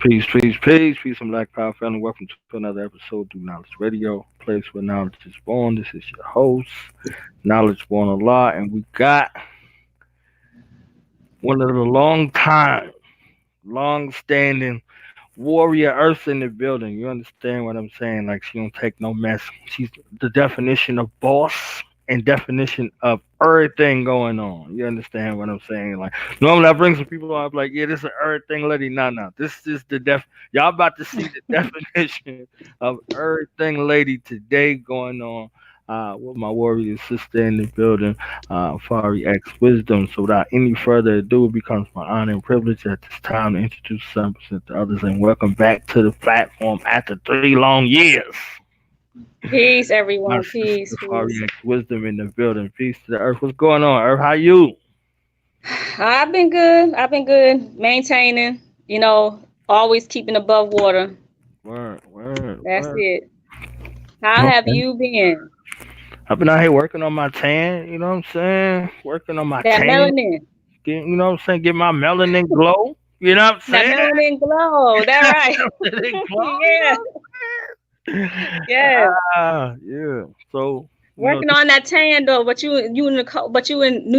Peace, and Black Power family. Welcome to another episode of Knowledge Radio, place where knowledge is born. This is your host, Knowledge Born a Lot, and we got one of the long standing warrior earth in the building. You understand what I'm saying? Like she don't take no mess. She's the definition of boss and definition of everything going on. You understand what I'm saying? Like normally I bring some people on, I'm like, yeah, this is an everything lady. No. This is the y'all about to see the definition of everything lady today going on. With my warrior sister in the building, Fari X Wisdom. So without any further ado, it becomes my honor and privilege at this time to introduce some percent to others and welcome back to the platform after 3 long years. Peace, My everyone. sister Peace, Fari peace. X Wisdom in the building. Peace to the earth. What's going on, Earth? How you? I've been good. I've been good. Maintaining, always keeping above water. That's Word. it. How have Okay. you been? I've been out here working on my tan, you know what I'm saying? Working on my That tan, melanin. you know what I'm saying? Get my melanin glow. You know what I'm That saying? melanin glow. That right. Melanin glow, you Yeah. know? Yes. Yeah. So, Working on that tan though, but you in New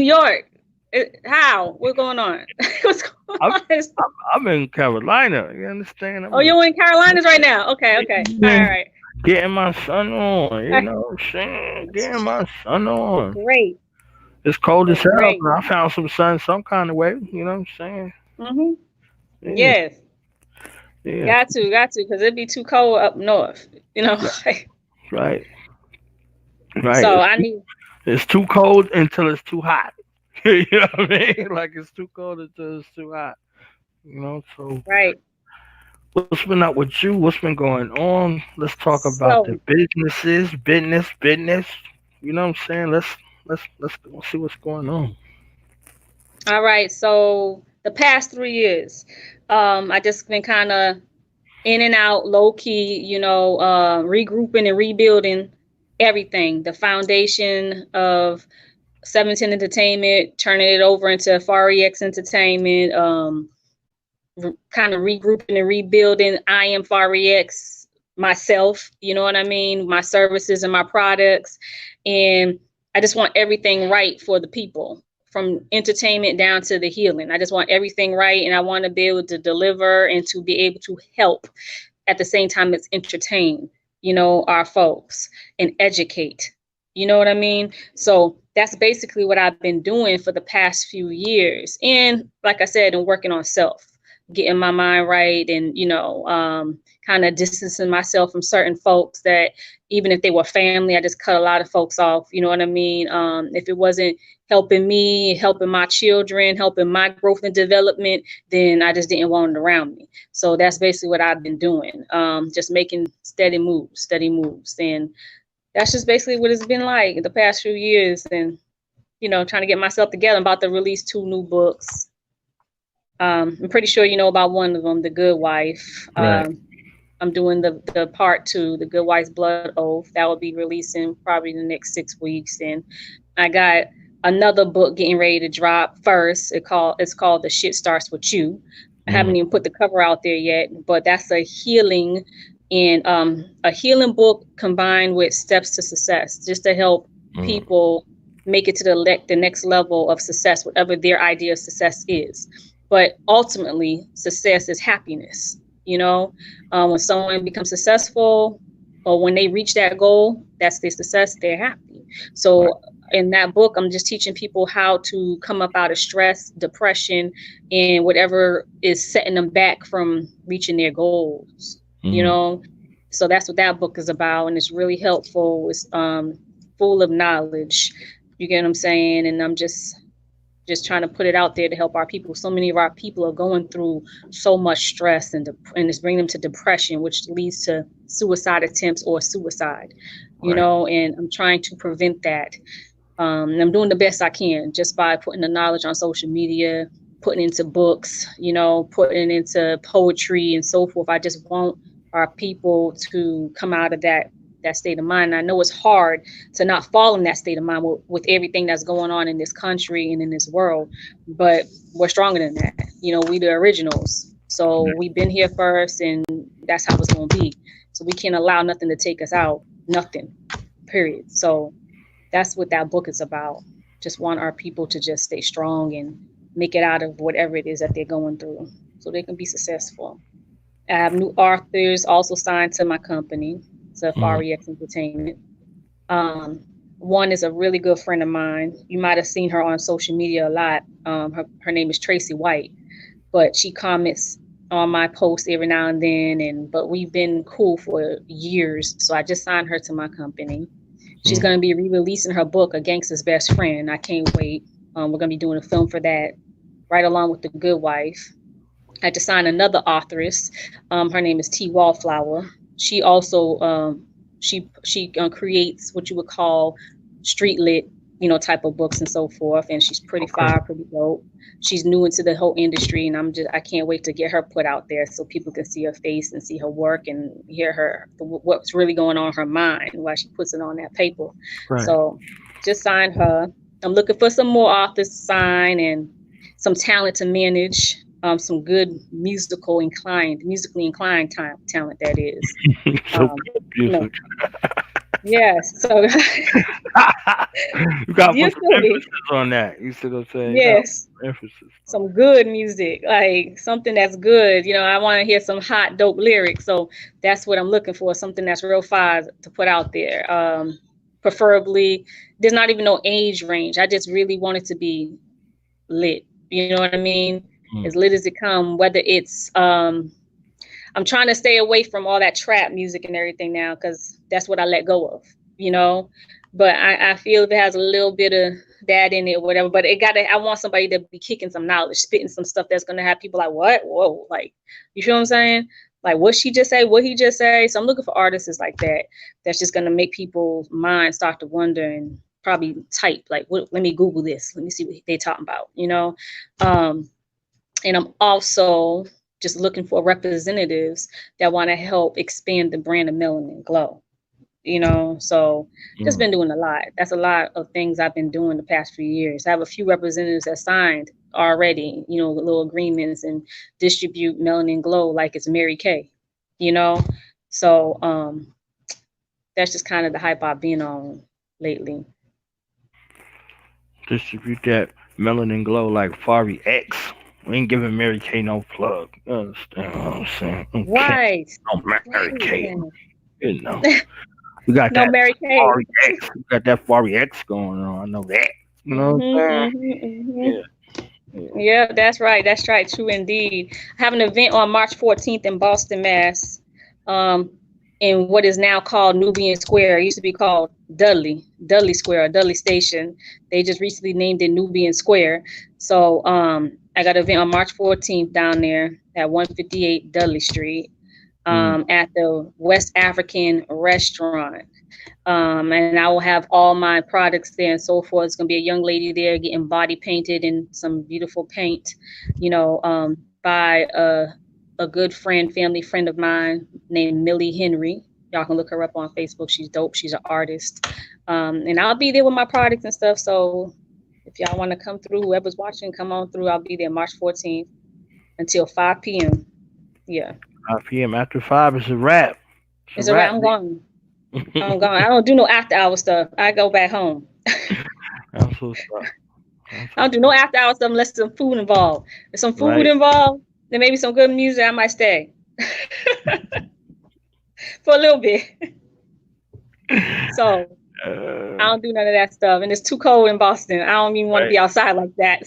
York. How? What's going on? What's going I'm, on? I'm in Carolina. You understand? Oh, you're in Carolinas right now. Okay, okay. All Yeah, right. getting my sun on. You All know what I'm saying? Getting my sun right. on. Great. It's cold as hell, Great. but I found some sun some kind of way. You know what I'm saying? Mm-hmm. Yeah, Yes. yeah. Got to, because it'd be too cold up north, you know. Right, right. Right. So I need It's too cold until it's too hot. You know what I mean? Like it's too cold until it's too hot. You know, so right. what's been up with you? What's been going on? Let's talk about the So business. You know what I'm saying? Let's see what's going on. all right. So the past 3 years, I just been kind of in and out, low key, regrouping and rebuilding everything. The foundation of 17 Entertainment, turning it over into Fari X Entertainment. Kind of regrouping and rebuilding. I am Fari X myself, you know what I mean? My services and my products. And I just want everything right for the people, from entertainment down to the healing. I just want everything right. And I want to be able to deliver and to be able to help at the same time as entertain, our folks and educate. You know what I mean? So that's basically what I've been doing for the past few years. And like I said, and working on self, getting my mind right, and kind of distancing myself from certain folks that, even if they were family, I just cut a lot of folks off. You know what I mean? If it wasn't helping me, helping my children, helping my growth and development, then I just didn't want it around me. So that's basically what I've been doing. Just making steady moves. And that's just basically what it's been like the past few years. And, trying to get myself together. I'm about to release 2 new books. I'm pretty sure you know about one of them, The Good Wife. Right. I'm doing the part 2, The Good Wife's Blood Oath. That will be releasing probably the next 6 weeks. And I got another book getting ready to drop first. It's called The Shit Starts With You. I Mm, haven't even put the cover out there yet, but that's a healing book combined with steps to success, just to help mm, people make it to the next level of success, whatever their idea of success is. But ultimately, success is happiness. When someone becomes successful, or when they reach that goal, that's their success, they're happy. right. So in that book, I'm just teaching people how to come up out of stress, depression, and whatever is setting them back from reaching their goals. you Mm, know so that's what that book is about, and it's really helpful. It's full of knowledge. You get what I'm saying? And I'm just trying to put it out there to help our people. So many of our people are going through so much stress, and it's bringing them to depression, which leads to suicide attempts or suicide. right. And I'm trying to prevent that. And I'm doing the best I can just by putting the knowledge on social media, putting into books, putting into poetry and so forth. I just want our people to come out of that state of mind. And I know it's hard to not fall in that state of mind with everything that's going on in this country and in this world, but we're stronger than that. We the originals. So we've been here first, and that's how it's going to be. So we can't allow nothing to take us out. Nothing. Period. So that's what that book is about. Just want our people to just stay strong and make it out of whatever it is that they're going through, so they can be successful. I have new authors also signed to my company, to Mm. Fari X Entertainment. Um, One is a really good friend of mine. You might have seen her on social media a lot. Her name is Tracy White, but she comments on my posts every now and then. And but we've been cool for years, so I just signed her to my company. She's Mm. going to be re-releasing her book, A Gangster's Best Friend. I can't wait. We're going to be doing a film for that, right along with The Good Wife. I just signed another authoress. Her name is T. Wallflower. She also she creates what you would call street lit, type of books and so forth. And she's pretty Okay. fire, pretty dope. She's new into the whole industry, and I can't wait to get her put out there so people can see her face and see her work and hear what's really going on in her mind while she puts it on that paper. Right. So just signed her. I'm looking for some more authors to sign and some talent to manage, some good musically inclined talent that is. So Um, you know, beautiful. yes. So You gotta put some usually, emphasis on that. You see what I'm saying? You gotta yes, put emphasis on some good music, like something that's good. I want to hear some hot, dope lyrics. So that's what I'm looking for. Something that's real fire to put out there. Preferably, there's not even no age range. I just really want it to be lit. You know what I mean? that. As lit as it come. Whether it's I'm trying to stay away from all that trap music and everything now, because that's what I let go of, you know. But I feel if it has a little bit of that in it or whatever, but I want somebody to be kicking some knowledge, spitting some stuff that's gonna have people like, what? Whoa, like, you feel what I'm saying? Like, what she just say, what he just say. So I'm looking for artists like that, that's just gonna make people's minds start to wonder and probably type, like, let me Google this, let me see what they talking about, you know. Um, and I'm also just looking for representatives that want to help expand the brand of Melanin Glow. So just Mm. been doing a lot. That's a lot of things I've been doing the past few years. I have a few representatives that signed already, little agreements and distribute Melanin Glow like it's Mary Kay, you know. So that's just kind of the hype I've been on lately. Distribute that melanin glow like Fari X. We ain't giving Mary Kay no plug. You understand what I'm saying? Okay. Right. No Mary Kay. Right. You know. We got No that Mary Kay. Fari X. We got that Fari X going on. I know that. You know what Mhm, I'm mhm, mhm. saying? Yeah. Yeah. Yeah, that's right. That's right. True indeed. I have an event on March 14th in Boston, Mass. Um, in what is now called Nubian Square. It used to be called Dudley Square, or Dudley Station. They just recently named it Nubian Square. So I got an event on March 14th down there at 158 Dudley Street, Mm. at the West African restaurant. And I will have all my products there and so forth. It's going to be a young lady there getting body painted in some beautiful paint, by a good friend, family friend of mine named Millie Henry. Y'all can look her up on Facebook. She's dope. She's an artist. And I'll be there with my products and stuff. So if y'all want to come through, whoever's watching, come on through. I'll be there March 14th until 5 p.m. Yeah. 5 p.m. after 5 is a wrap. It's a It's around. wrap. I'm gone. I'm gone. I don't do no after hour stuff. I go back home. I'm so sorry. I'm I so don't do no after hours stuff unless there's some food involved. If some food right. involved, then maybe some good music, I might stay for a little bit. So I Uh, don't do none of that stuff. And it's too cold in Boston. I don't even want to right. be outside like that.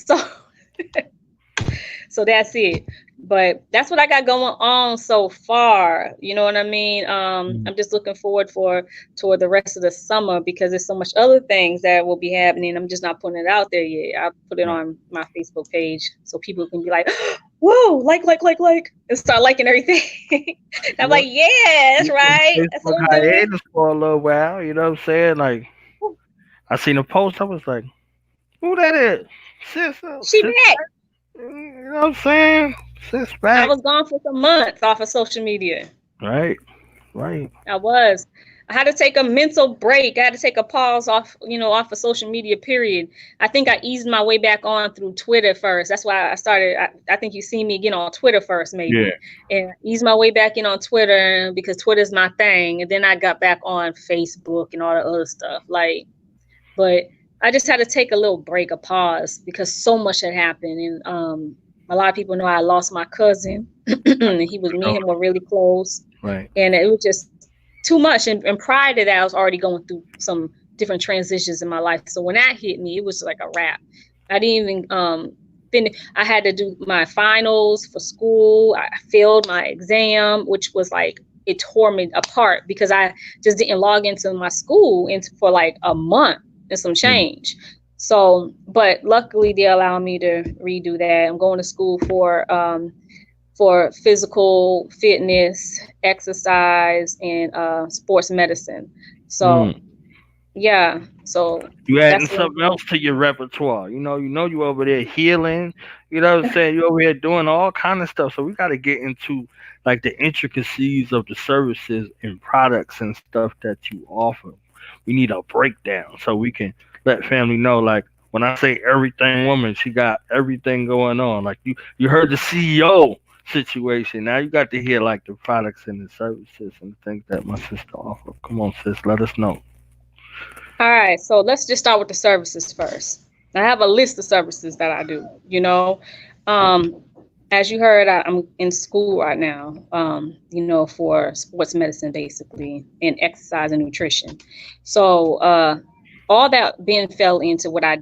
So that's it. But that's what I got going on so far. You know what I mean? Mm. I'm just looking forward toward the rest of the summer, because there's so much other things that will be happening. I'm just not putting it out there yet. I'll put it Right. on my Facebook page so people can be like, whoa, like, and start liking everything. And I'm You like, yeah, that's you on right. That's Facebook what I'm doing. hiatus for a little while. You know what I'm saying? Like I seen a post. I was like, "Who that is? Sis, She sis back. back." You know what I'm saying? Sis I back. was gone for some months off of social media. Right. Right. I was. I had to take a mental break. I had to take a pause off, off of social media, period. I think I eased my way back on through Twitter first. That's why I started. I think you see me get on Twitter first, Yeah. maybe. And ease my way back in on Twitter because Twitter's my thing. And then I got back on Facebook and all the other stuff. But I just had to take a little break, a pause, because so much had happened. And a lot of people know I lost my cousin. He was me and him were really close. Right. And it was just too much. And prior to that, I was already going through some different transitions in my life. So when that hit me, it was like a wrap. I didn't even finish. I had to do my finals for school. I failed my exam, which was like, it tore me apart because I just didn't log into my school for like a month and some change. So, but luckily they allow me to redo that. I'm going to school for physical fitness, exercise, and sports medicine. So yeah, so You adding that's what something else to your repertoire. You over there healing. You know what I'm saying? You over here doing all kind of stuff. So we got to get into like the intricacies of the services and products and stuff that you offer. We need a breakdown so we can let family know. Like when I say everything woman, she got everything going on. Like you heard the CEO situation. Now you got to hear like the products and the services and the things that my sister offer. Come on, sis, let us know. All right, so let's just start with the services first. I have a list of services that I do. Um, as you heard, I'm in school right now. For sports medicine, basically, and exercise and nutrition. So all that then fell into what I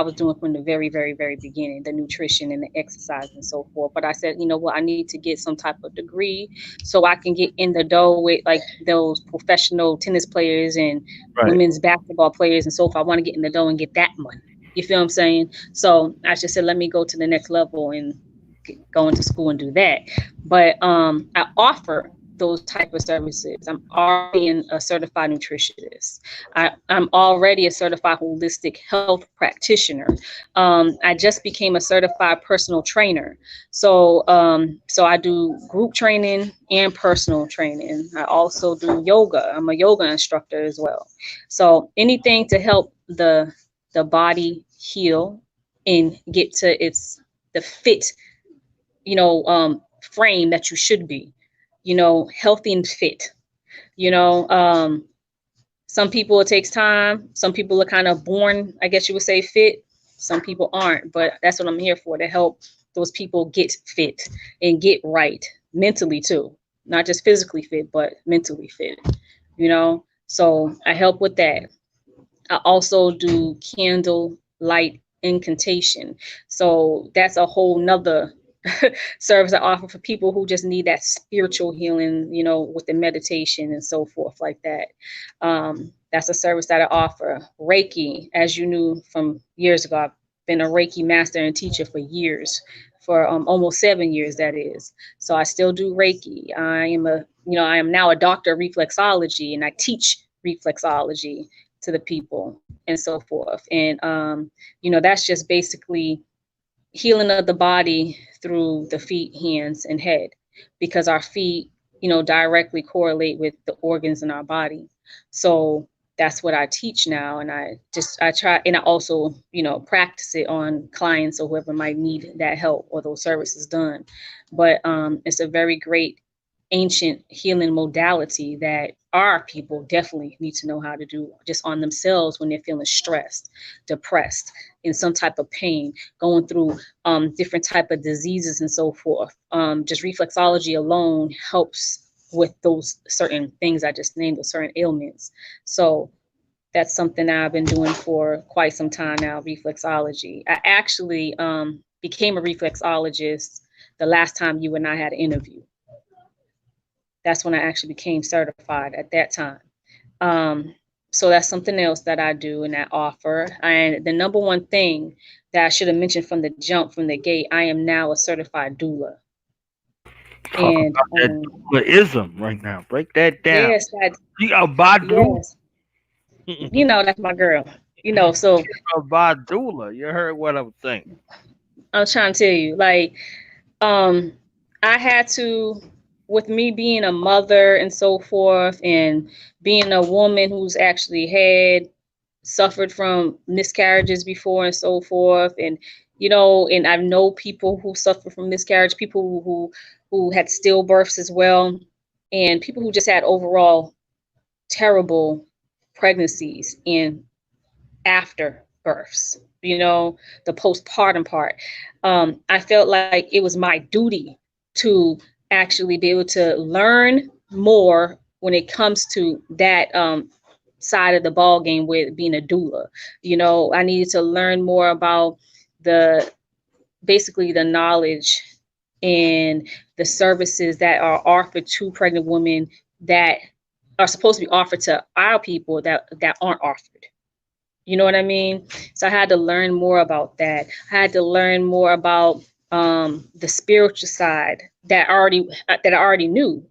was doing from the very, very, very beginning, the nutrition and the exercise and so forth. But I said, you know what, I need to get some type of degree so I can get in the dough with like those professional tennis players and Right. women's basketball players and so forth. I want to get in the dough and get that money. You feel what I'm saying? So I just said, let me go to the next level and go into school and do that. But I offer those type of services. I'm already a certified nutritionist. I'm already a certified holistic health practitioner. I just became a certified personal trainer. So I do group training and personal training. I also do yoga. I'm a yoga instructor as well. So anything to help the body heal and get to the fit frame that you should be, healthy and fit. You know, um, some people it takes time. Some people are kind of born, I guess you would say, fit. Some people aren't, but that's what I'm here for, to help those people get fit and get right mentally too, not just physically fit, but mentally fit. So I help with that. I also do candle light incantation. So that's a whole nother service I offer for people who just need that spiritual healing, with the meditation and so forth like that. That's a service that I offer. Reiki, as you knew from years ago, I've been a Reiki master and teacher for years, for almost 7 years, that is. So I still do Reiki. I am now a doctor of reflexology, and I teach reflexology to the people and so forth. And, that's just basically healing of the body through the feet, hands, and head, because our feet, directly correlate with the organs in our body. So that's what I teach now. And I try, and I also, practice it on clients or whoever might need that help or those services done. But it's a very great ancient healing modality that our people definitely need to know how to do just on themselves when they're feeling stressed, depressed, in some type of pain, going through different type of diseases and so forth. Just reflexology alone helps with those certain things I just named, with certain ailments. So that's something that I've been doing for quite some time now, reflexology. I actually became a reflexologist the last time you and I had an interview. That's when I actually became certified at that time. So that's something else that I do and I offer. And the number one thing that I should have mentioned from the jump, from the gate, I am now a certified doula. Talk And about that dualism right now. Break that down. yes, You a Badu? yes, that's my girl. So A Badula. You heard what I'm saying. I'm trying to tell you, like, um, I had to. with me being a mother and so forth, and being a woman who's actually had suffered from miscarriages before and so forth, and and I know people who suffer from miscarriage, people who had stillbirths as well, and people who just had overall terrible pregnancies and after births, the postpartum part. I felt like it was my duty to actually be able to learn more when it comes to that side of the ball game with being a doula. I needed to learn more about the basically the knowledge and the services that are offered to pregnant women that are supposed to be offered to our people that aren't offered. You know what I mean? So I had to learn more about that. I had to learn more about the spiritual side that I already knew,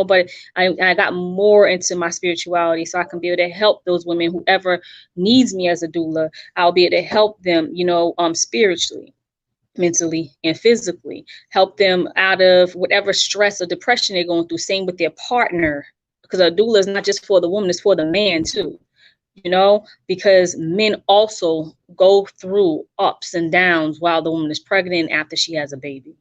but I got more into my spirituality so I can be able to help those women, whoever needs me as a doula. I'll be able to help them, spiritually, mentally, and physically, help them out of whatever stress or depression they're going through. Same with their partner, because a doula is not just for the woman, it's for the man too, because men also go through ups and downs while the woman is pregnant and after she has a baby.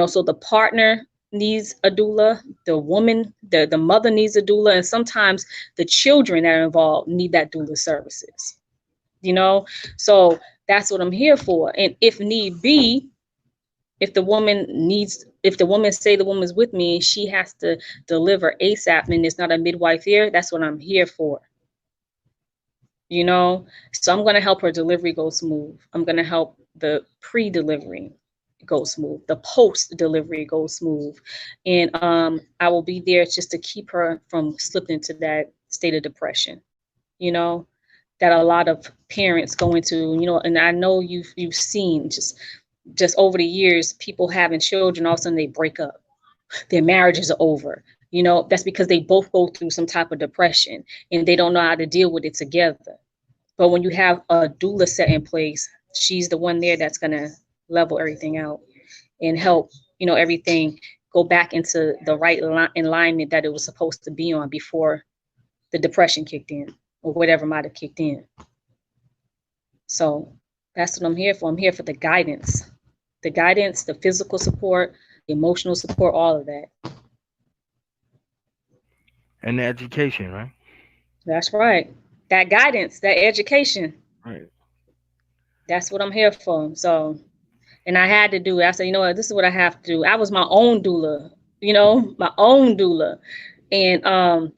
So the partner needs a doula, the woman, the mother needs a doula, and sometimes the children that are involved need that doula services. So that's what I'm here for. And if need be, if the woman say the woman's with me and she has to deliver ASAP and there's not a midwife here, that's what I'm here for. So I'm going to help her delivery go smooth. I'm going to help the pre-delivery go smooth, the post-delivery go smooth, and I will be there just to keep her from slipping into that state of depression, you know that a lot of parents go into, and I know you've seen just over the years, people having children, all of a sudden they break up, their marriages are over. That's because they both go through some type of depression and they don't know how to deal with it together. But when you have a doula set in place, she's the one there that's going to level everything out and help, everything go back into the right alignment that it was supposed to be on before the depression kicked in or whatever might have kicked in. So that's what I'm here for. I'm here for the guidance, the physical support, the emotional support, all of that. And the education, right? That's right. That guidance, that education, Right. that's what I'm here for. So, and I had to do it. I said, you know what, this is what I have to do. I was my own doula, my own doula. And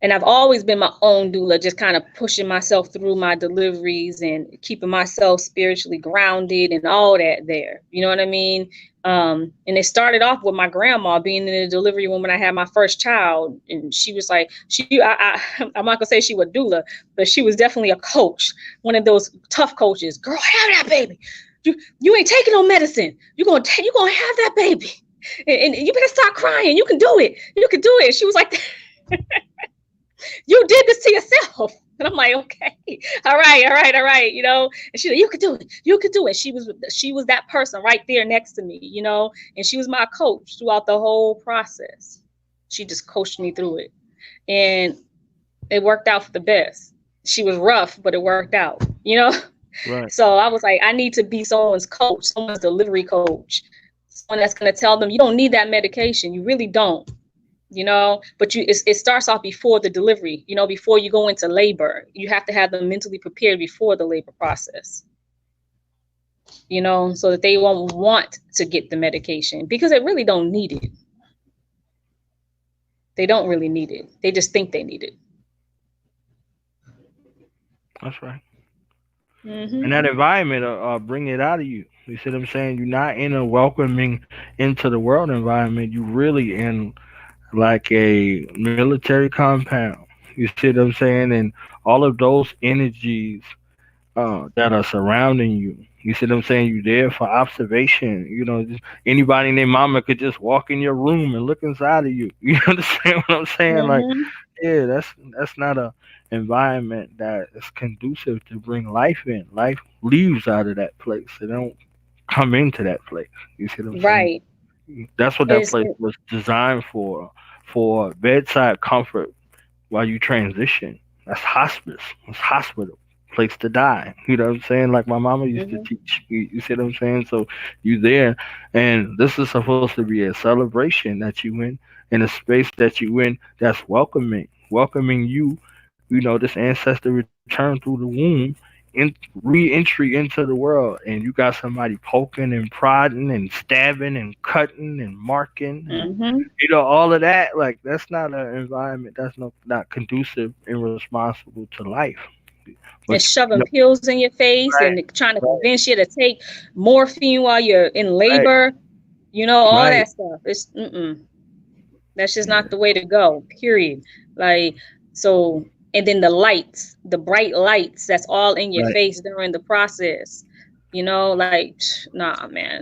and I've always been my own doula, just kind of pushing myself through my deliveries and keeping myself spiritually grounded and all that there. You know what I mean? And it started off with my grandma being in the delivery room when I had my first child. And she was like, I'm not gonna say she was doula, but she was definitely a coach, one of those tough coaches. Girl, have that baby. You ain't taking no medicine. You're gonna have that baby. And you better start crying. You can do it. You can do it. She was like, you did this to yourself. And I'm like, okay, all right, all right, all right, And she's like, you could do it, you could do it. She was that person right there next to me, and she was my coach throughout the whole process. She just coached me through it, and it worked out for the best. She was rough, but it worked out. Right. So I was like, I need to be someone's coach, someone's delivery coach, someone that's going to tell them you don't need that medication, you really don't. But it starts off before the delivery, before you go into labor. You have to have them mentally prepared before the labor process, so that they won't want to get the medication because they really don't need it. They don't really need it. They just think they need it. That's right. And Mm-hmm. that environment bring it out of you. You see what I'm saying? You're not in a welcoming into the world environment. You really in like a military compound. You see what I'm saying? And all of those energies that are surrounding you. You see what I'm saying? You there for observation. Just anybody and their mama could just walk in your room and look inside of you. You understand what I'm saying? Like, Mm-hmm. yeah, that's not a environment that is conducive to bring life in. Life leaves out of that place. They don't come into that place. You see what I'm saying? Right. That's what that It's place was designed for bedside comfort while you transition. That's hospice. It's hospital. Place to die. You know what I'm saying? Like my mama used to mhm, teach. You see what I'm saying? So you there, and this is supposed to be a celebration that you in a space that you in that's welcoming you. You know, this ancestor returned through the womb, in re-entry into the world, and you got somebody poking and prodding and stabbing and cutting and marking and mhm. all of that. Like that's not an environment that's not conducive and responsible to life. But And you shoving know, pills in your face right, and trying to right, convince you to take morphine while you're in right, labor. You know, all right. that stuff. It's that's just not Yeah, the way to go. Period. Like so, and then the lights, the bright lights, that's all in your right. face during the process. You know, like nah, man.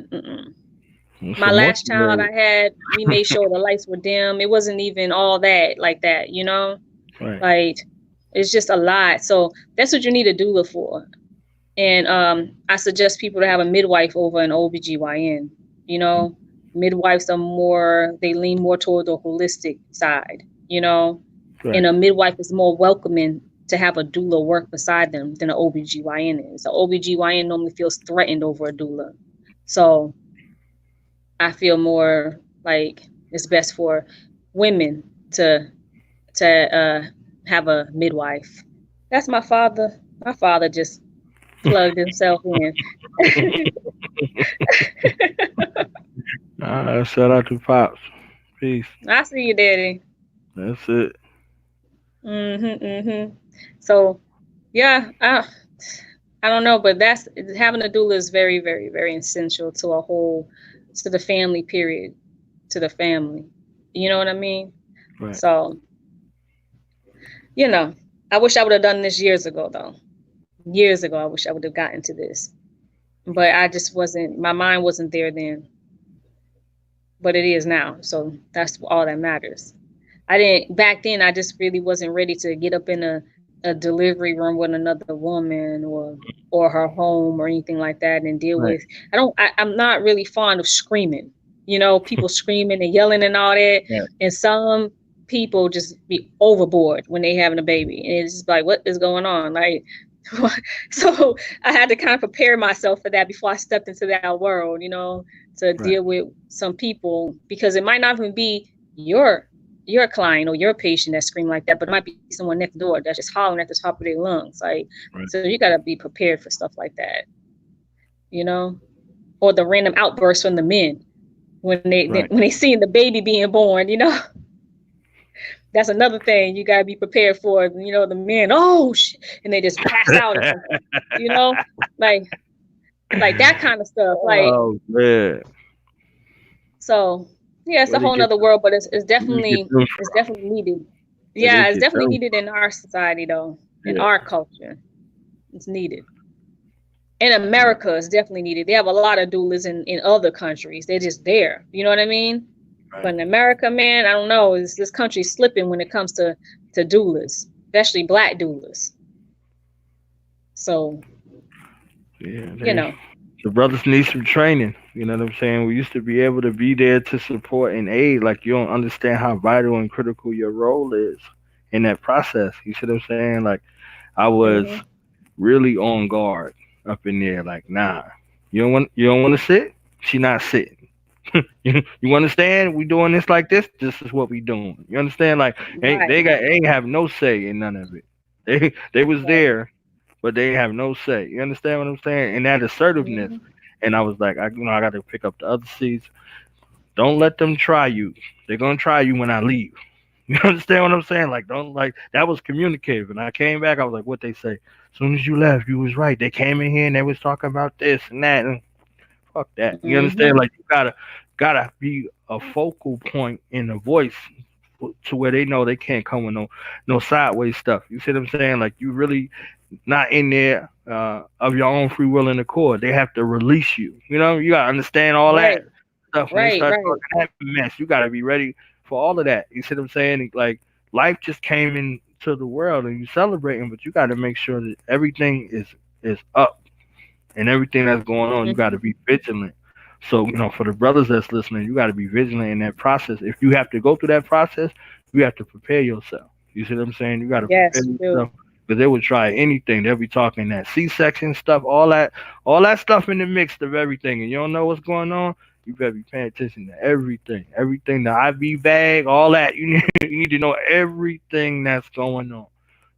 It's My last child emotional. I had, we made sure the lights were dim. It wasn't even all that like that. You know, Right, like it's just a lot. So that's what you need a doula for. And I suggest people to have a midwife over an OBGYN. You know, midwives are more, they lean more toward the holistic side, you know, and right, a midwife is more welcoming to have a doula work beside them than an OBGYN is. An OBGYN normally feels threatened over a doula. So I feel more like it's best for women to have a midwife. That's my father. My father just plugged himself in. shout out to pops. Peace. I see you, Daddy. That's it. Mhm. So, yeah, I don't know, but that's having a doula is very, very, very essential to a whole, to the family. Period. To the family. You know what I mean? Right. So, you know, I wish I would have done this years ago, though. Years ago, I wish I would have gotten to this, but I just wasn't. My mind wasn't there then, but it is now. So that's all that matters. I didn't back then. I just really wasn't ready to get up in a delivery room with another woman or her home or anything like that and deal Right. with. I don't. I'm not really fond of screaming. You know, people screaming and yelling and all that. Right. And some people just be overboard when they having a baby, and it's just like, what is going on? Like, so I had to kind of prepare myself for that before I stepped into that world. You know, to Right. deal with some people because it might not even be your client or your patient that scream like that, but it might be someone next door that's just hollering at the top of their lungs. Like, Right. so you gotta be prepared for stuff like that, you know, or the random outbursts from the men Right. when they seeing the baby being born. You know, that's another thing you gotta be prepared for. You know, the men, oh, and they just pass out or something. You know, like like that kind of stuff. Like Oh man. so, yeah, it's Where a they whole get nother world, but where they get them it's from? definitely needed. Where they Yeah, it's get definitely them needed in our society though, in Yeah. our culture. It's needed. In America, it's definitely needed. They have a lot of doulas in other countries. They're just there. You know what I mean? Right. But in America, man, I don't know. This country's slipping when it comes to doulas, especially black doulas. So, Yeah. you They know. the brothers need some training. You know what I'm saying? We used to be able to be there to support and aid. Like you don't understand how vital and critical your role is in that process. You see what I'm saying? Like I was Mhm. really on guard up in there. Like, nah, you don't want to sit. She not sitting. You understand? We doing this like this. This is what we doing. You understand? Like, ain't Right. ain't have no say in none of it. They was Right. there, but they have no say. You understand what I'm saying? And that assertiveness. Mhm. And I was like, I got to pick up the other seats. Don't let them try you. They're gonna try you when I leave. You understand what I'm saying? Like, don't like that was communicative. And I came back, I was like, what they say? As soon as you left, you was right. They came in here and they was talking about this and that. And fuck that. You understand? Mhm. Like, you gotta be a focal point in the voice to where they know they can't come with no sideways stuff. You see what I'm saying? Like, you really not in there of your own free will and accord. They have to release you. You know, you gotta understand all that Right. stuff. When they Right. start Right. talking that mess, you gotta be ready for all of that. You see what I'm saying? Like life just came into the world and you celebrating, but you gotta make sure that everything is up and everything that's going on. You gotta Mhm. be vigilant So, for the brothers that's listening, you got to be vigilant in that process. If you have to go through that process, you have to prepare yourself. You see what I'm saying? You got to prepare Yes, you yourself do. because they will try anything. They'll be talking that C-section stuff, all that stuff in the mix of everything, and you don't know what's going on. You better be paying attention to everything, the IV bag, all that. You need, you need to know everything that's going on.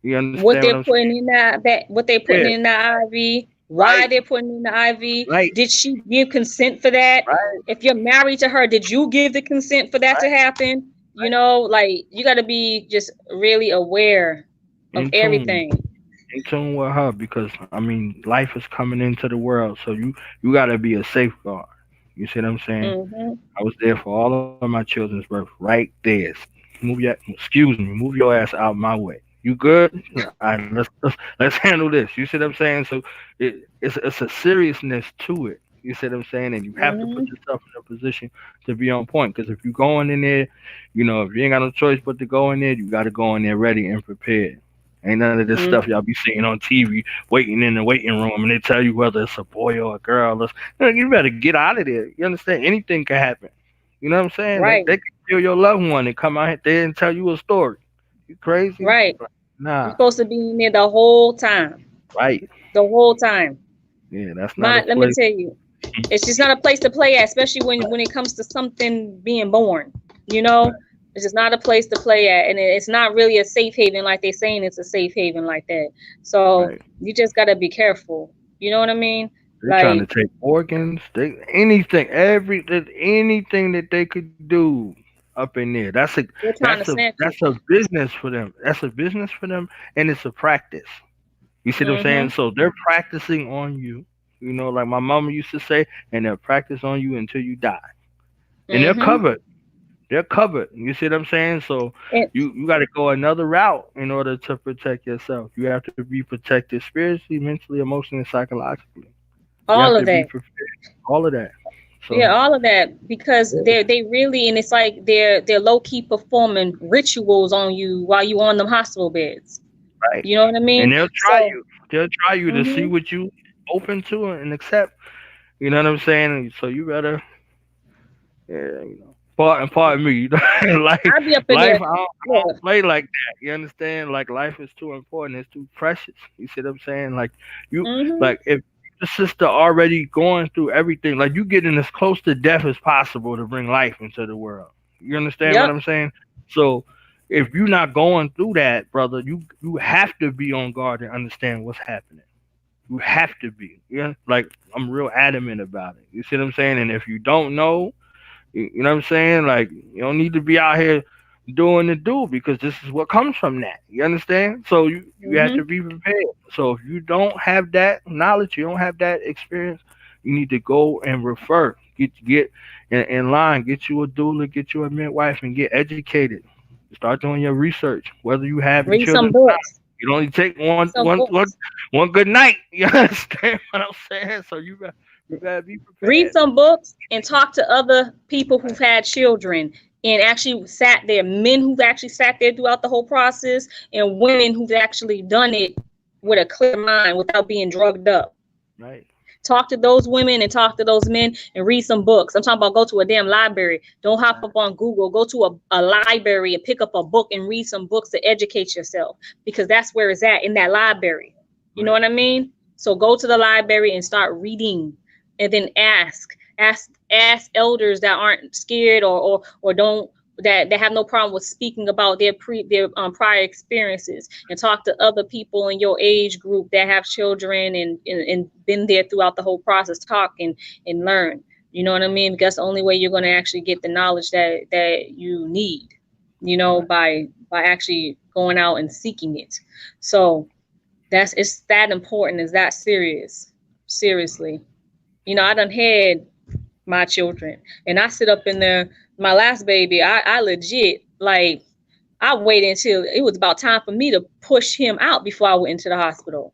You understand What what they're I'm saying? putting in that, what they're Yeah, putting in the IV, why right, they're putting in the IV. right, Did she give consent for that? right, If you're married to her, did you give the consent for that to right, happen? You right. know, like you got to be just really aware of In tune. everything. In tune with her because life is coming into the world, so you gotta be a safeguard. You see what I'm saying? Hmm. I was there for all of my children's birth, right there. Move your ass out my way. You good? All right, let's handle this. You see what I'm saying? So it's a seriousness to it. You see what I'm saying? And you have to put Hmm. yourself in a position to be on point. Because if you going in there, if you ain't got no choice but to go in there, you got to go in there ready and prepared. Ain't none of this stuff y'all be seeing on TV, waiting in the waiting room, and they tell you whether it's a boy or a girl. You better get out of there. You understand? Anything can happen. You know what I'm saying? They Right, they could kill your loved one and come out there and tell you a story. You crazy? right. You're Nah. supposed to be in there the whole time. Right. The whole time. Yeah, that's not a Let me place. tell you, it's just not a place to play at, especially when it comes to something being born. You know, Right. it's just not a place to play at, and it's not really a safe haven like they're saying it's a safe haven like that. So Right. you just gotta be careful. You know what I mean? They're trying to Like take organs. Anything that they could do up in there. That's a they're that's trying to a snatch that's it. a business for them. That's a business for them, and it's a practice. You see what I'm saying? Mhm. So they're practicing on you. Like my mama used to say, and they'll practice on you until you die. And they're Mhm. covered. They're covered. You see what I'm saying? So And you got to go another route in order to protect yourself. You have to be protected spiritually, mentally, emotionally, and psychologically. You have all to of be that. prepared. All of that. Yeah, So all of that because yeah, they really, and it's like they're low key performing rituals on you while you on them hospital beds. right. You know what I And mean? they'll try So. you. They'll try you to see Mhm. what you open to and accept. You know what I'm saying? So you better, yeah, pardon me. life, I'll be up in life. there. I don't Look. play like that. You understand? Like life is too important. It's too precious. You see what I'm saying? Like you, Mhm. like if the sister already going through everything, like you getting as close to death as possible to bring life into the world. You understand what Yep. I'm saying? So if you're not going through that, brother, you have to be on guard and understand what's happening. You have to be. Yeah, like I'm real adamant about it. You see what I'm saying? And if you don't know, you know what I'm saying? Like you don't need to be out here doing the do because this is what comes from that. You understand? So you have to Mhm. be prepared. So if you don't have that knowledge, you don't have that experience, you need to go and refer. Get in line, get you a doula, get you a midwife, and get educated. Start doing your research, whether you having Read children some or not. books. It only take Read some books. one good night. You understand what I'm saying? So you gotta be Read prepared. some books and talk to other people who've Right, had children and actually sat there, men who've actually sat there throughout the whole process and women who've actually done it with a clear mind without being drugged up. right, Talk to those women and talk to those men and read some books. I'm talking about go to a damn library. Don't hop up on Google. Go to a library and pick up a book and read some books to educate yourself because that's where it's at in that library. You know right, what I mean? So go to the library and start reading and then ask elders that aren't scared or don't that have no problem with speaking about their prior experiences and talk to other people in your age group that have children and been there throughout the whole process. Talk and learn. You know what I mean? Because that's the only way you're going to actually get the knowledge that you need. You know, right. by actually going out and seeking it. So it's that important. It's that serious. Seriously. You know, I done had my children. And I sit up in there, my last baby, I legit like I waited until it was about time for me to push him out before I went into the hospital.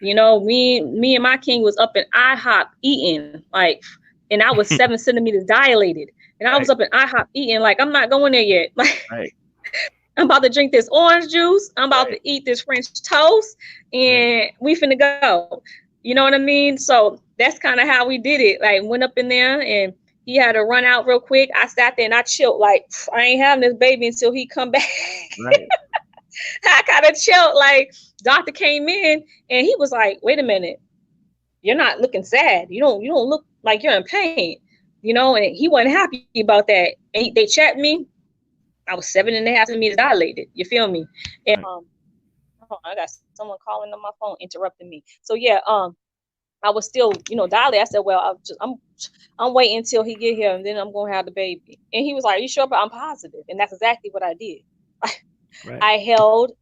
You know, me and my king was up in IHOP eating, like, and I was 7 centimeters dilated. And I was Right, up in IHOP eating, like, I'm not going there yet. Like, right, I'm about to drink this orange juice. I'm about to right, eat this French toast, right, and we finna go. You know what I mean? So that's kind of how we did it. Like went up in there and he had to run out real quick. I sat there and I chilled like I ain't having this baby until he come back. Right. I kind of chilled. Like doctor came in and he was like, "Wait a minute, you're not looking sad. You don't look like you're in pain, And he wasn't happy about that. And they checked me. I was 7.5 centimeters dilated. You feel me? And Right. hold on, I got someone calling on my phone interrupting me. So yeah, I was still, dilated. I said, well, I'm waiting until he get here, and then I'm gonna have the baby. And he was like, "Are you sure?" But I'm positive, and that's exactly what I did. Right. I held,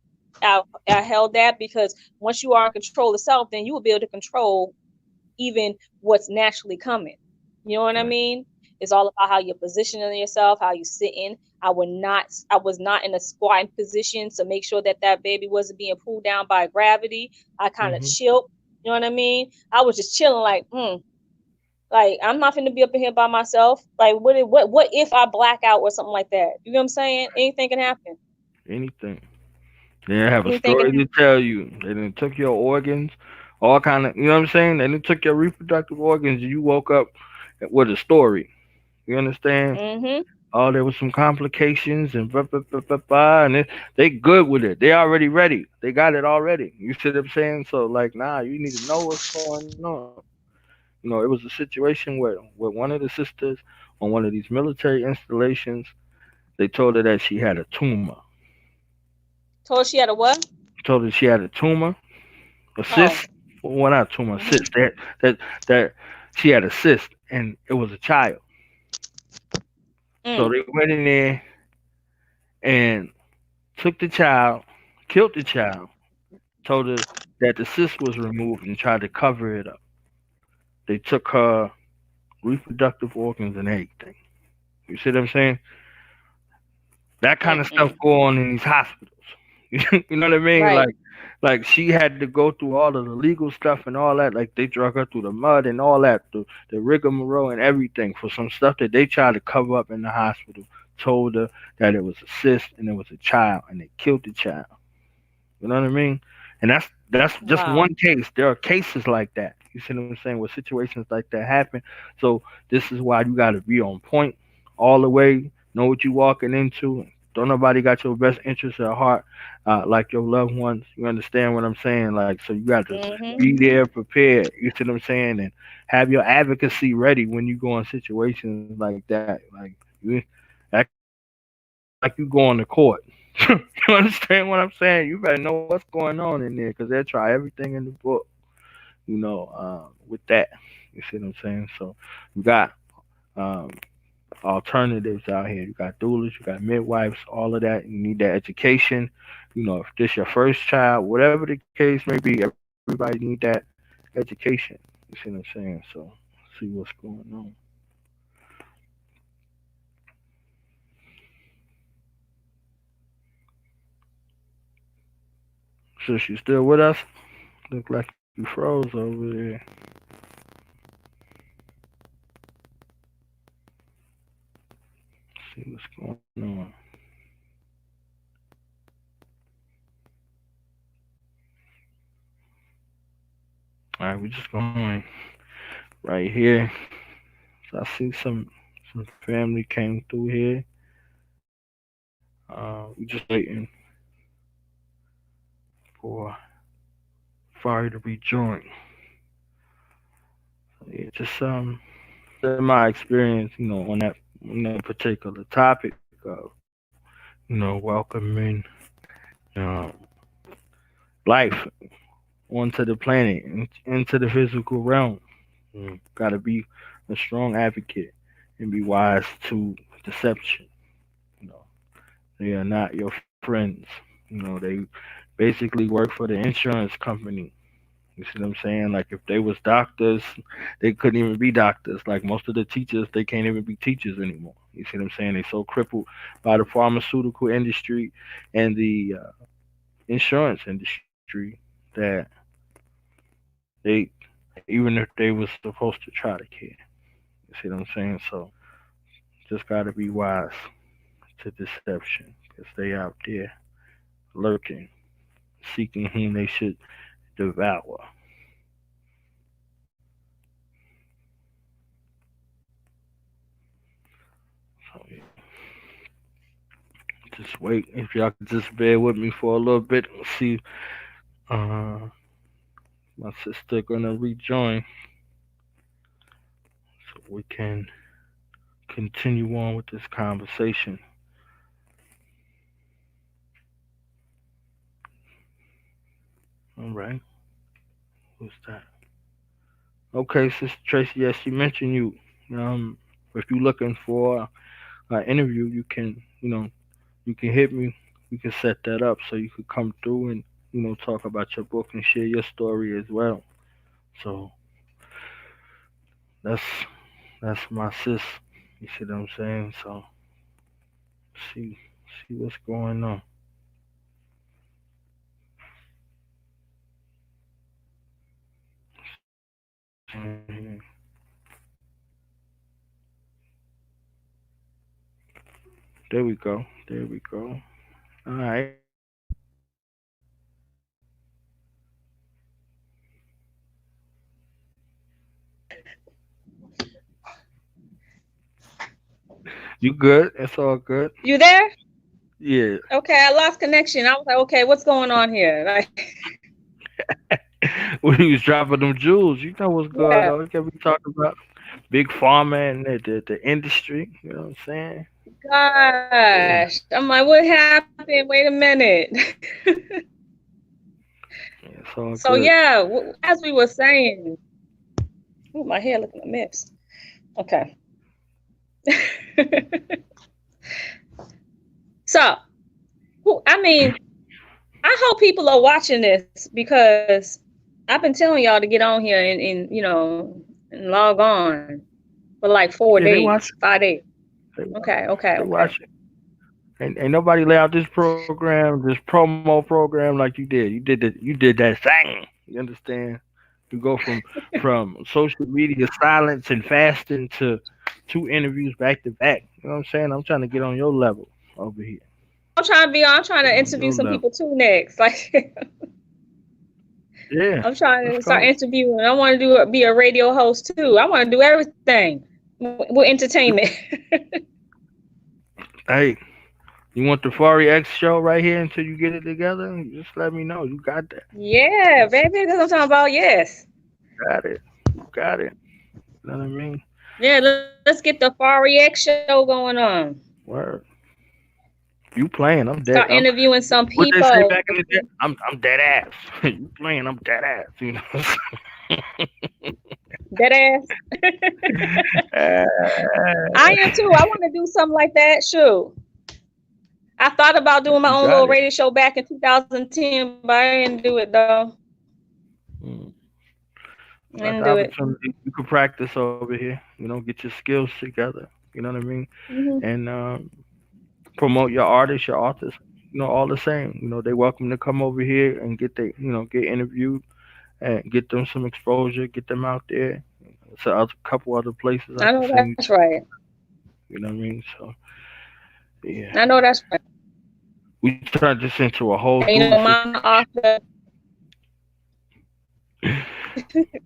I held that because once you are in control of self, then you will be able to control even what's naturally coming. You know what I Right. mean? It's all about how you're positioning yourself, how you sitting. I was not in a squatting position to make sure that that baby wasn't being pulled down by gravity. I kind of Hmm. chilled. You know what I mean? I was just chilling, like I'm not finna be up in here by myself. Like, what if I black out or something like that? You know what I'm saying? Anything can happen. Anything. They have a Anything can story happen. to tell you. They done took your organs, all kind of. You know what I'm saying? They done took your reproductive organs. And you woke up with a story. You understand? Mm-hmm. Oh, there was some complications and blah, blah, blah, blah, blah, and they good with it. They already ready. They got it already. You see what I'm saying? So like, nah, you need to know what's going on. It was a situation where one of the sisters on one of these military installations, they told her that she had a tumor. Told her she had a what? Told her she had a tumor, a Oh. cyst. Well, not a tumor, a Mm-hmm. cyst. That she had a cyst, and it was a child. So Mm. they went in there and took the child, killed the child, told her that the cyst was removed and tried to cover it up. They took her reproductive organs and everything. You see what I'm saying? That kind of stuff Mm-mm. go on in these hospitals. You know what I mean? Right. Like she had to go through all of the legal stuff and all that. Like they drug her through the mud and all that, the rigmarole and everything for some stuff that they tried to cover up in the hospital. Told her that it was a cyst and it was a child, and they killed the child. You know what I mean? And that's just Wow. one case. There are cases like that. You see what I'm saying? Where situations like that happen. So this is why you got to be on point all the way. Know what you walking into. Don't nobody got your best interest at heart, like your loved ones. You understand what I'm saying? Like, so you got to Mm-hmm. be there, prepared. You see what I'm saying? And have your advocacy ready when you go in situations like that. Like, you act like you going to court. You understand what I'm saying? You better know what's going on in there because they'll try everything in the book, with that. You see what I'm saying? So you got um, alternatives out here. You got doulas, you got midwives, all of that. You need that education. If this your first child, whatever the case may be, everybody need that education. You see what I'm saying? So see what's going on. So you still with us? Look like you froze over there. See what's going on. All right, we just going right here. So I see some family came through here. We just waiting for Fari to rejoin. Yeah, just my experience, on that particular topic of welcoming um, life onto the planet into the physical realm. Got to be a strong advocate and be wise to deception. You know, they are not your friends. They basically work for the insurance company. You see what I'm saying? Like if they was doctors, they couldn't even be doctors. Like most of the teachers, they can't even be teachers anymore. You see what I'm saying? They so crippled by the pharmaceutical industry and the insurance industry that they, even if they was supposed to try to care. You see what I'm saying? So just gotta be wise to deception because they out there lurking, seeking whom they should devour. So yeah, just wait. If y'all could just bear with me for a little bit, see. Uh, my sister gonna rejoin, so we can continue on with this conversation. All right, who's that? Okay, Sister Tracy. Yes, she mentioned you. Um, if you're looking for an interview, you can, you can hit me. We can set that up so you could come through and, talk about your book and share your story as well. So that's that's my sis. You see what I'm saying? So see see what's going on. Mhm. There we go. There we go. All right. You good? It's all good. You there? Yeah. Okay, I lost connection. I was like, okay, what's going on here? Like, When he was dropping them jewels, you know what's going yeah, on. You can be talking about big pharma and the industry. You know what I'm saying? Yeah. gosh. I'm like, what happened? Wait a minute. Yeah, it's all So good. yeah, as we were saying, oh, my hair looking a mess. Okay. So, I mean, I hope people are watching this because I've been telling y'all to get on here and and log on for like four Yeah, they days, watch. 5 days. They watch. Okay, okay, They okay. watch it. Ain't nobody lay out this program, this promo program like you did. You did that thing. You understand? You go from social media silence and fasting to two interviews back to back. You know what I'm saying? I'm trying to get on your level over here. I'm trying to Get on interview your some level. people too next. Like Yeah, I'm trying let's to start go. interviewing. I want to be a radio host too. I want to do everything with entertainment. Hey, you want the Fari X show right here until you get it together? Just let me know. You got that. Yeah, baby, that's what I'm talking about. Yes. Got it. You got it. You know what I mean? Yeah, let's get the Fari X show going on. Word. You playing? I'm Start dead. interviewing some What they say people. back in the day? I'm dead ass. You playing? I'm dead ass. You know. Dead ass. Uh, I am too. I want to do something like that. Shoot. I thought about doing my you own got little it. radio show back in 2010, but I didn't do it though. Mm. I Got didn't the do it. opportunity. You can practice over here. Get your skills together. You know what I mean? Hmm. And promote your artists, your authors. All the same. They welcome to come over here and get interviewed and get them some exposure, get them out there. So a couple other places I I can know send you that's to. right. You know what I mean? So yeah, I know that's right. we turned this into a whole And dude my author,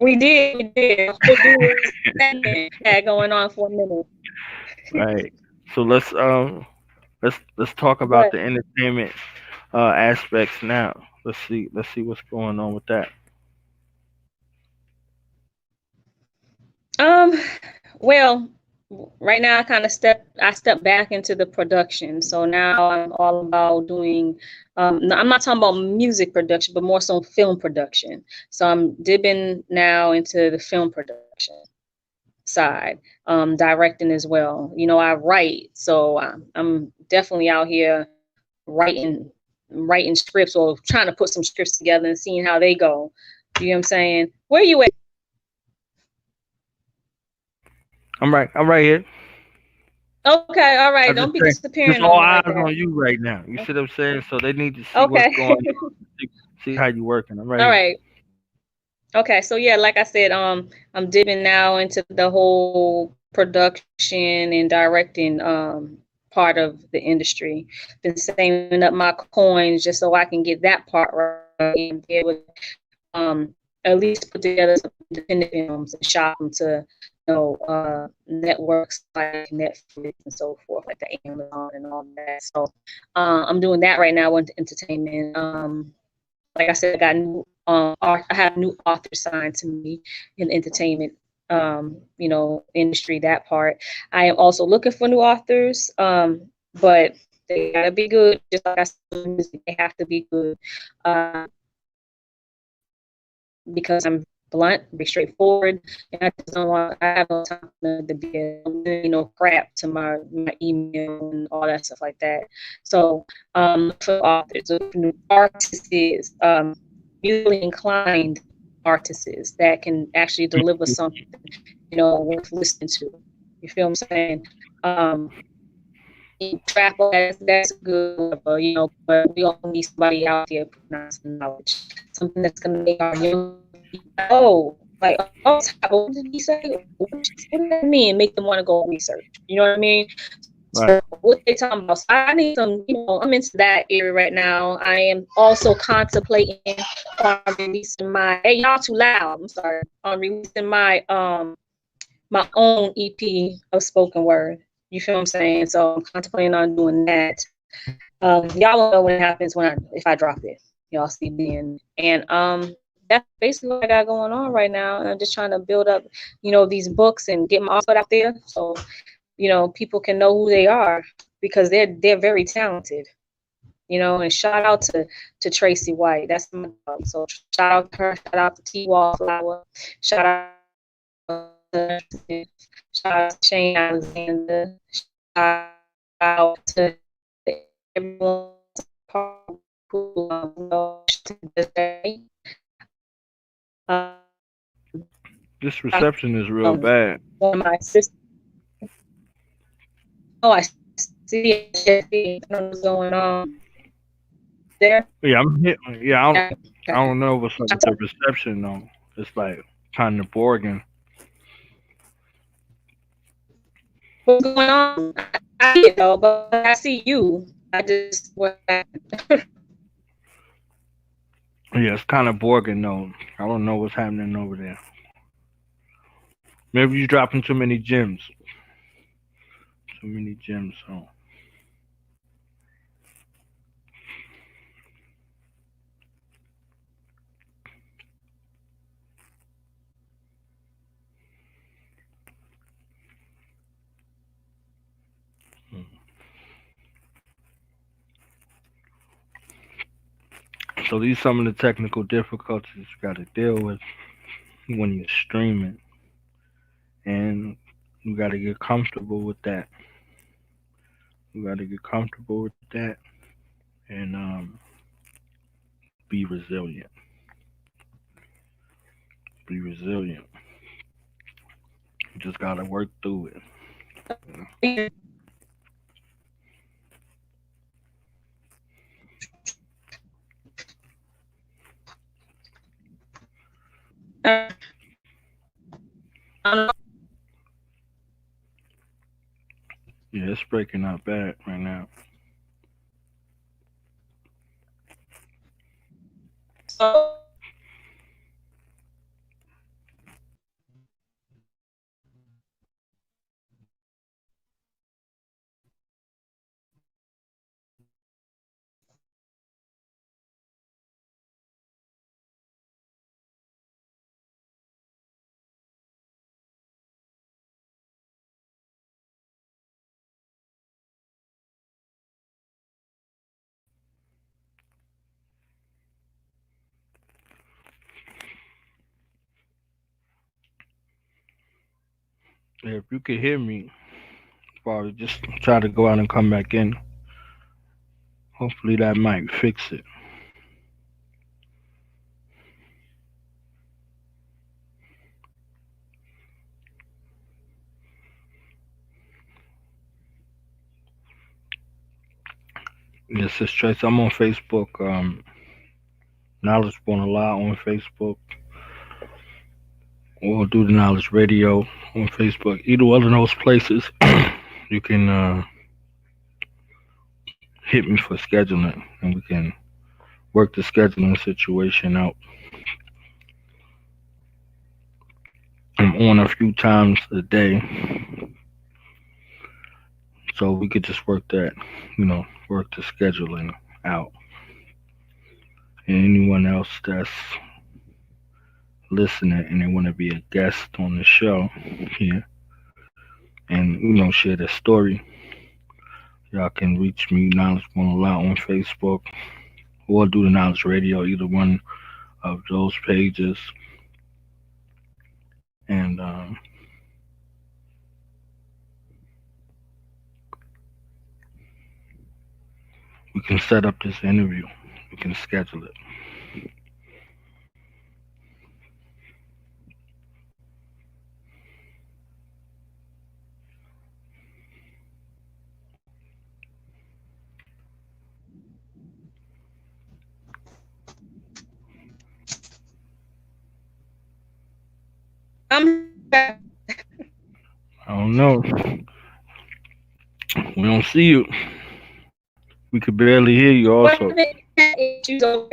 we did. A whole dual segment had going on for a minute. right. So let's talk about But the entertainment aspects now. Let's see what's going on with that. um, well, right now I stepped back into the production. So now I'm all about doing no, I'm not talking about music production, but more so film production. So I'm dipping now into the film production side, directing as well. I write, so I'm definitely out here writing scripts or trying to put some scripts together and seeing how they go. You know what I'm saying? Where you at? I'm right here. Okay, all I right. just Don't be say just disappearing all on me eyes like that. on you right now. You see what I'm saying? So they need to see what's Okay. going on. See how you working. I'm right All here. right. Okay, so yeah, like I said, I'm dipping now into the whole production and directing part of the industry. Been saving up my coins just so I can get that part right and be able to at least put together some independent films and shop them to networks like Netflix and so forth, like the Amazon and all that. So I'm doing that right now with entertainment. Like I said, I got new I have new authors signed to me in entertainment, industry, that part. I am also looking for new authors, but they gotta be good. Just like I said, with music, they have to be good. Because I'm blunt, be straightforward, and I just don't want. I have no time to be crap to my email and all that stuff like that. So look for authors, look for new artists, musically inclined artists that can actually deliver something worth listening to. You feel what I'm saying? Um, Trap, that's good, but we all need somebody out there putting out some knowledge, something that's gonna make our young people like, oh, what did he say? What does that mean? Make them want to go research. You know what I mean? Right. So what they talking about? So I need some, I'm into that area right now. I am also contemplating on releasing my. Hey, y'all too loud. I'm sorry. On releasing my own EP of spoken word. You feel what I'm saying? So I'm contemplating on doing that. Y'all will know when it happens if I drop it. Y'all see then. And that's basically what I got going on right now. And I'm just trying to build up, these books and get my art out there so, people can know who they are because they're very talented. And shout out to Tracy White. That's my dog. So shout out to her, shout out to T Wallflower, shout out to shout out to Shane Alexander, shout out to everyone who um, This reception is real one bad. of my sisters. Oh, I see it. I don't know what's going on there. Yeah, I'm here. Yeah, Okay. I don't know what's up with the reception though. It's like kind of boring. What's going on? I see it though, but I see you. I just Yeah, it's kind of boring though. I don't know what's happening over there. Maybe you're dropping too many gems. Too many gems. So so these some of the technical difficulties you got to deal with when you're streaming, and you got to get comfortable with that. You got to get comfortable with that, and be resilient. Be resilient. You just got to work through it. Yeah, it's breaking up bad right now. so Yeah, if you could hear me, probably just try to go out and come back in. Hopefully that might fix it. Yes, it's Trace. I'm on Facebook. Knowledge Born a lot on Facebook. Or do the Knowledge Radio on Facebook. Either one of those places, you can hit me for scheduling, and we can work the scheduling situation out. I'm on a few times a day, so we could just work that, work the scheduling out. And anyone else that's listening and they want to be a guest on the show here and share their story, y'all can reach me Knowledge One a lot on Facebook or do the Knowledge Radio, either one of those pages, and we can set up this interview. We can schedule it. I'm I don't know. We don't see you. We could barely hear you. we're Also. having issues over.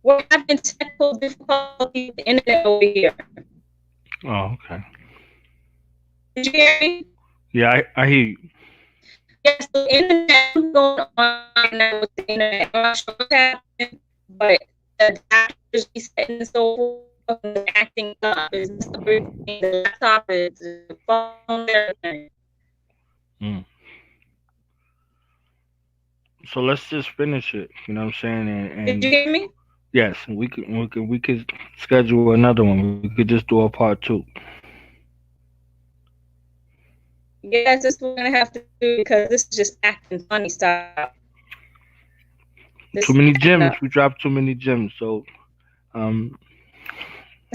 We're having technical difficulties with the internet over here. Oh, okay. Did you hear me? Yeah, I hear you. Yes, the internet is going on right now with the internet. I'm not sure what's happening, but the adapters resetting and so forth and acting up is messed up everything. The laptop is the phone, everything. Mm. So let's just finish it. You know what I'm saying? Did you And hear me? yes, we could schedule another one. We could just do a part two. Yes, that's what we're gonna have to do because this is just acting funny. Stop. This Too is many acting gems. up. We dropped too many gems. So um,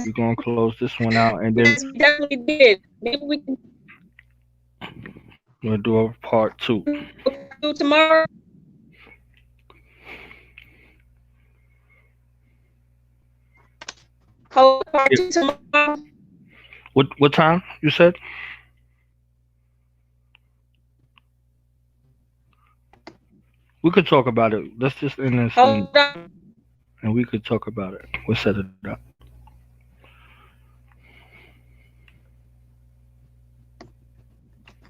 we're gonna close this one out, and then Yes, we definitely did. Maybe we can we'll do a part two. do part two tomorrow. Hold part Yeah. two tomorrow. What time you said? We could talk about it. Let's just end this Hold on. and we could talk about it. We'll set it up.